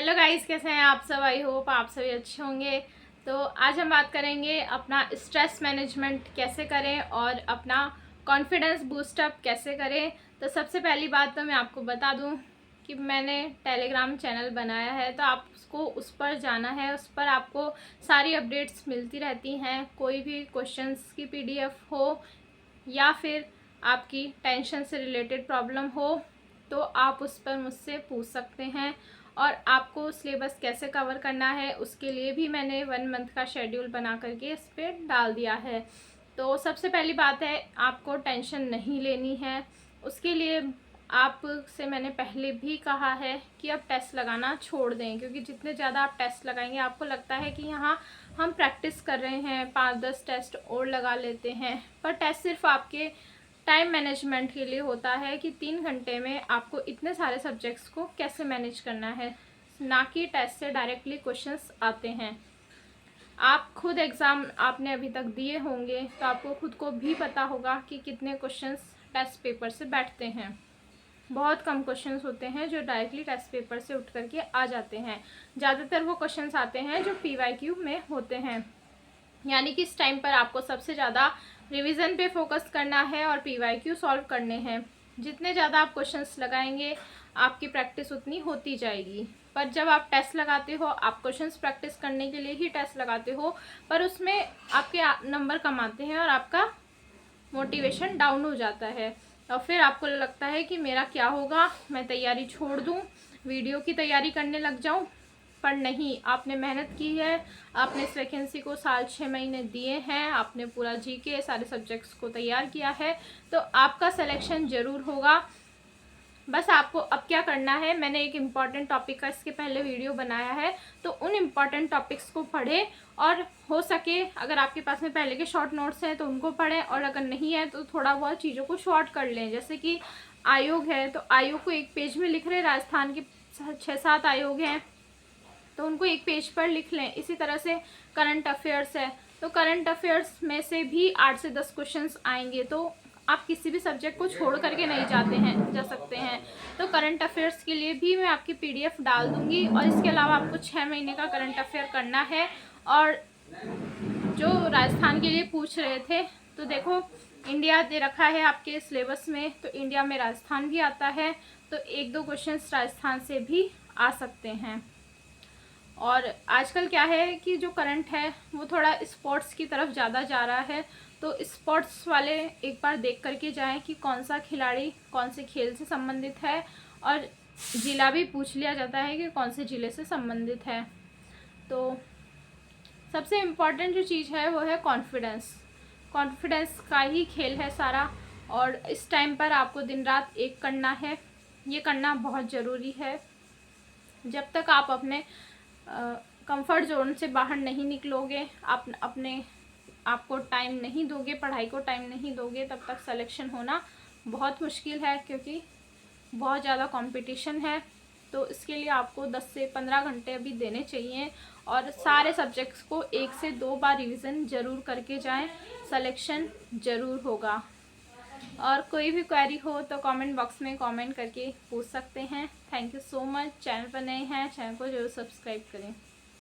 Hello guys, कैसे हैं आप सब। आई होप आप सभी अच्छे होंगे। तो आज हम बात करेंगे अपना स्ट्रेस मैनेजमेंट कैसे करें और अपना कॉन्फिडेंस बूस्ट अप कैसे करें। तो सबसे पहली बात तो मैं आपको बता दूं कि मैंने टेलीग्राम चैनल बनाया है, तो आप उसको उस पर जाना है। उस पर आपको सारी अपडेट्स मिलती रहती हैं। कोई भी क्वेश्चंस की पीडीएफ हो या फिर आपकी टेंशन से रिलेटेड प्रॉब्लम हो तो आप उस पर मुझसे पूछ सकते हैं। और आपको सिलेबस कैसे कवर करना है उसके लिए भी मैंने 1 मंथ का शेड्यूल बना करके इस पर डाल दिया है। तो सबसे पहली बात है, आपको टेंशन नहीं लेनी है। उसके लिए आपसे मैंने पहले भी कहा है कि आप टेस्ट लगाना छोड़ दें, क्योंकि जितने ज़्यादा आप टेस्ट लगाएंगे आपको लगता है कि यहाँ हम प्रैक्टिस कर रहे हैं, 5-10 टेस्ट और लगा लेते हैं। पर टेस्ट सिर्फ आपके टाइम मैनेजमेंट के लिए होता है कि 3 घंटे में आपको इतने सारे सब्जेक्ट्स को कैसे मैनेज करना है, ना कि टेस्ट से डायरेक्टली क्वेश्चंस आते हैं। आप खुद एग्ज़ाम आपने अभी तक दिए होंगे तो आपको खुद को भी पता होगा कि कितने क्वेश्चंस टेस्ट पेपर से बैठते हैं। बहुत कम क्वेश्चंस होते हैं जो डायरेक्टली टेस्ट पेपर से उठ करके आ जाते हैं। ज़्यादातर वो क्वेश्चंस आते हैं जो पीवाईक्यू में होते हैं। यानी कि इस टाइम पर आपको सबसे ज़्यादा रिवीजन पे फोकस करना है और पीवाईक्यू सॉल्व करने हैं। जितने ज़्यादा आप क्वेश्चंस लगाएंगे आपकी प्रैक्टिस उतनी होती जाएगी। पर जब आप टेस्ट लगाते हो, आप क्वेश्चंस प्रैक्टिस करने के लिए ही टेस्ट लगाते हो, पर उसमें आपके नंबर कम आते हैं और आपका मोटिवेशन डाउन हो जाता है। और फिर आपको लगता है कि मेरा क्या होगा, मैं तैयारी छोड़ दूं, वीडियो की तैयारी करने लग जाऊं। पर नहीं, आपने मेहनत की है, आपने इस वैकेंसी को 6 महीने दिए हैं, आपने पूरा जीके सारे सब्जेक्ट्स को तैयार किया है, तो आपका सिलेक्शन ज़रूर होगा। बस आपको अब क्या करना है, मैंने एक इम्पॉर्टेंट टॉपिक का इसके पहले वीडियो बनाया है, तो उन इम्पॉर्टेंट टॉपिक्स को पढ़ें। और हो सके अगर आपके पास में पहले के शॉर्ट नोट्स हैं तो उनको पढ़ें, और अगर नहीं है तो थोड़ा बहुत चीज़ों को शॉर्ट कर लें। जैसे कि आयोग है तो आयोग को एक पेज में लिख रहे, राजस्थान के 6-7 आयोग हैं तो उनको एक पेज पर लिख लें। इसी तरह से करंट अफेयर्स है तो करंट अफेयर्स में से भी 8 से 10 क्वेश्चंस आएंगे, तो आप किसी भी सब्जेक्ट को छोड़ करके नहीं जा सकते हैं। तो करंट अफेयर्स के लिए भी मैं आपकी पीडीएफ डाल दूंगी। और इसके अलावा आपको 6 महीने का करंट अफेयर करना है। और जो राजस्थान के लिए पूछ रहे थे, तो देखो इंडिया दे रखा है आपके सिलेबस में, तो इंडिया में राजस्थान भी आता है, तो 1-2 क्वेश्चंस राजस्थान से भी आ सकते हैं। और आजकल क्या है कि जो करंट है वो थोड़ा स्पोर्ट्स की तरफ ज़्यादा जा रहा है, तो स्पोर्ट्स वाले एक बार देख करके जाएं कि कौन सा खिलाड़ी कौन से खेल से संबंधित है। और ज़िला भी पूछ लिया जाता है कि कौन से ज़िले से संबंधित है। तो सबसे इम्पॉर्टेंट जो चीज़ है वो है कॉन्फिडेंस। कॉन्फिडेंस का ही खेल है सारा। और इस टाइम पर आपको दिन रात एक करना है, ये करना बहुत ज़रूरी है। जब तक आप अपने कंफर्ट जोन से बाहर नहीं निकलोगे, आप अपने आपको टाइम नहीं दोगे, पढ़ाई को टाइम नहीं दोगे, तब तक सिलेक्शन होना बहुत मुश्किल है, क्योंकि बहुत ज़्यादा कंपटीशन है। तो इसके लिए आपको 10 से 15 घंटे अभी देने चाहिए और सारे सब्जेक्ट्स को 1 से 2 बार रिवीजन ज़रूर करके जाएं, सिलेक्शन ज़रूर होगा। और कोई भी क्वेरी हो तो कमेंट बॉक्स में कमेंट करके पूछ सकते हैं। Thank you so much. Channel पर नए हैं, चैनल को जरूर सब्सक्राइब करें।